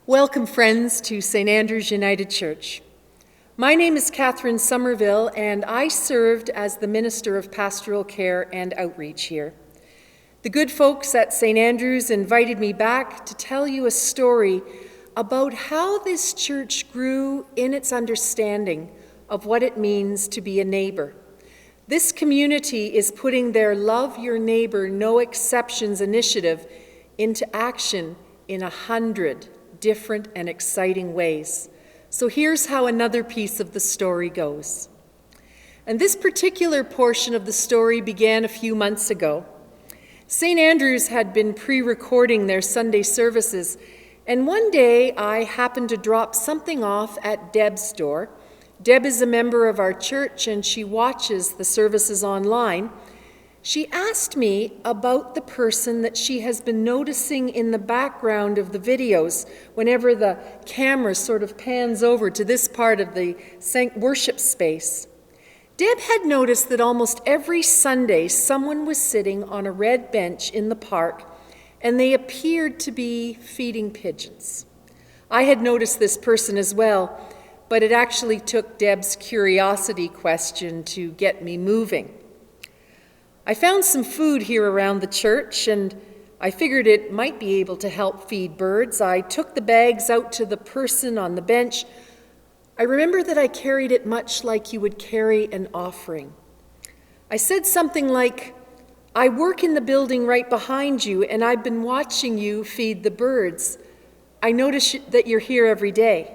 Welcome, friends, to St. Andrew's United Church. My name is Catherine Somerville, and I served as the Minister of Pastoral Care and Outreach here. The good folks at St. Andrew's invited me back to tell you a story about how this church grew in its understanding of what it means to be a neighbor. This community is putting their Love Your Neighbor, No Exceptions initiative into action in 100 different and exciting ways. So here's how another piece of the story goes. And this particular portion of the story began a few months ago. St. Andrew's had been pre-recording their Sunday services, and one day I happened to drop something off at Deb's door. Deb is a member of our church and she watches the services online. She asked me about the person that she has been noticing in the background of the videos whenever the camera sort of pans over to this part of the worship space. Deb had noticed that almost every Sunday someone was sitting on a red bench in the park and they appeared to be feeding pigeons. I had noticed this person as well, but it actually took Deb's curiosity question to get me moving. I found some food here around the church, and I figured it might be able to help feed birds. I took the bags out to the person on the bench. I remember that I carried it much like you would carry an offering. I said something like, "I work in the building right behind you, and I've been watching you feed the birds. I notice that you're here every day."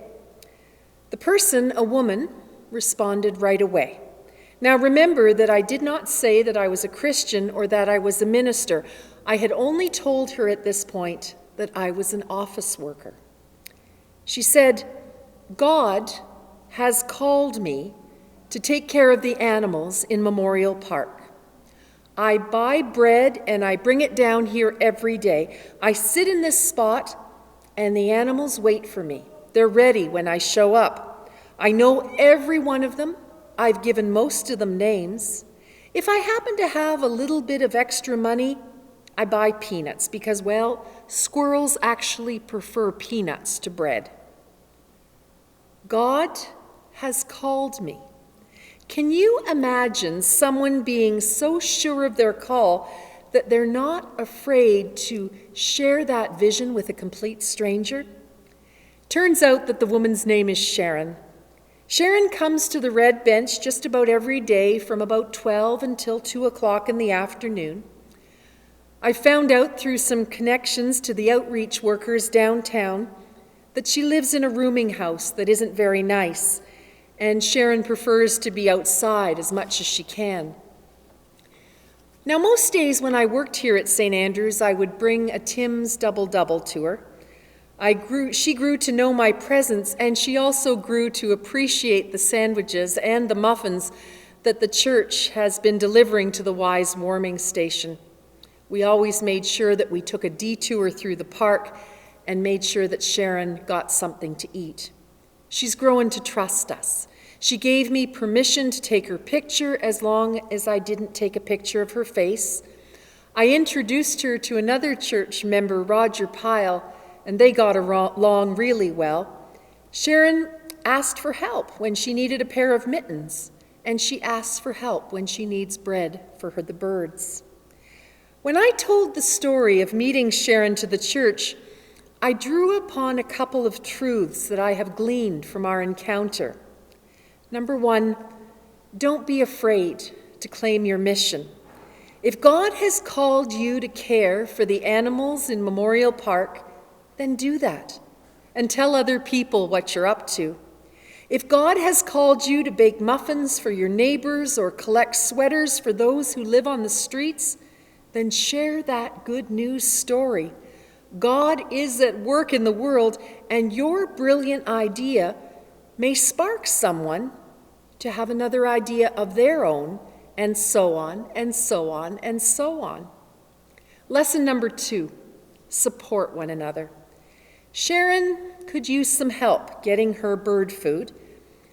The person, a woman, responded right away. Now remember that I did not say that I was a Christian or that I was a minister. I had only told her at this point that I was an office worker. She said, "God has called me to take care of the animals in Memorial Park. I buy bread and I bring it down here every day. I sit in this spot and the animals wait for me. They're ready when I show up. I know every one of them. I've given most of them names. If I happen to have a little bit of extra money, I buy peanuts because, well, squirrels actually prefer peanuts to bread." God has called me. Can you imagine someone being so sure of their call that they're not afraid to share that vision with a complete stranger? Turns out that the woman's name is Sharon. Sharon comes to the red bench just about every day from about 12 until 2 o'clock in the afternoon. I found out through some connections to the outreach workers downtown that she lives in a rooming house that isn't very nice, and Sharon prefers to be outside as much as she can. Now, most days when I worked here at St. Andrew's, I would bring a Tim's double-double to her. She grew to know my presence, and she also grew to appreciate the sandwiches and the muffins that the church has been delivering to the Wise Warming Station. We always made sure that we took a detour through the park and made sure that Sharon got something to eat. She's grown to trust us. She gave me permission to take her picture as long as I didn't take a picture of her face. I introduced her to another church member, Roger Pyle, and they got along really well. Sharon asked for help when she needed a pair of mittens, and she asks for help when she needs bread for the birds. When I told the story of meeting Sharon to the church, I drew upon a couple of truths that I have gleaned from our encounter. Number one, don't be afraid to claim your mission. If God has called you to care for the animals in Memorial Park, then do that and tell other people what you're up to. If God has called you to bake muffins for your neighbors or collect sweaters for those who live on the streets, then share that good news story. God is at work in the world, and your brilliant idea may spark someone to have another idea of their own, and so on, and so on, and so on. Lesson number 2, support one another. Sharon could use some help getting her bird food.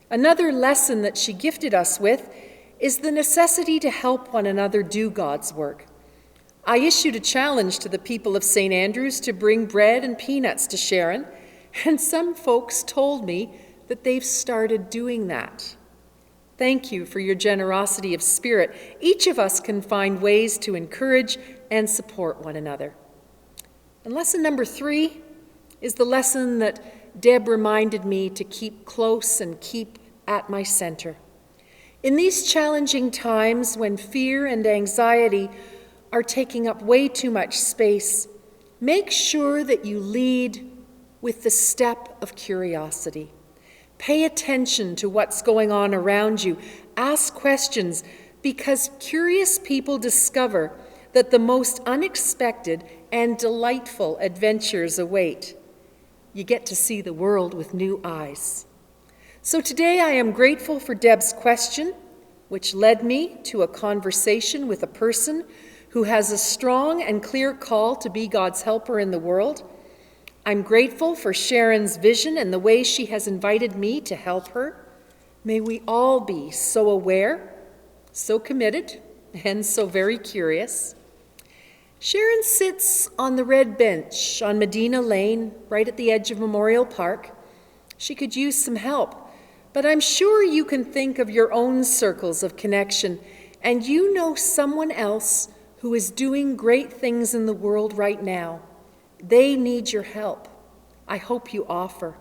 Another lesson that she gifted us with is the necessity to help one another do God's work. I issued a challenge to the people of St. Andrew's to bring bread and peanuts to Sharon, And some folks told me that they've started doing that. Thank you for your generosity of spirit. Each of us can find ways to encourage and support one another. And lesson number 3 is the lesson that Deb reminded me to keep close and keep at my center. In these challenging times when fear and anxiety are taking up way too much space, make sure that you lead with the step of curiosity. Pay attention to what's going on around you. Ask questions, because curious people discover that the most unexpected and delightful adventures await. You get to see the world with new eyes. So today I am grateful for Deb's question, which led me to a conversation with a person who has a strong and clear call to be God's helper in the world. I'm grateful for Sharon's vision and the way she has invited me to help her. May we all be so aware, so committed, and so very curious. Sharon sits on the red bench on Medina Lane, right at the edge of Memorial Park. She could use some help, but I'm sure you can think of your own circles of connection, and you know someone else who is doing great things in the world right now. They need your help. I hope you offer.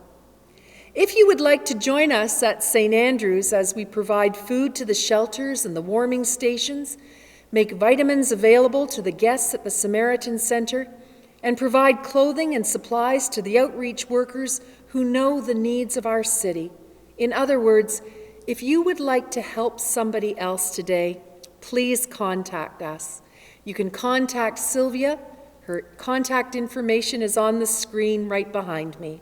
If you would like to join us at St. Andrew's as we provide food to the shelters and the warming stations, make vitamins available to the guests at the Samaritan Center, and provide clothing and supplies to the outreach workers who know the needs of our city. In other words, if you would like to help somebody else today, please contact us. You can contact Sylvia. Her contact information is on the screen right behind me.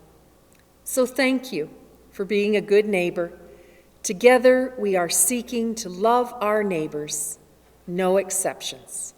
So thank you for being a good neighbor. Together we are seeking to love our neighbors, no exceptions.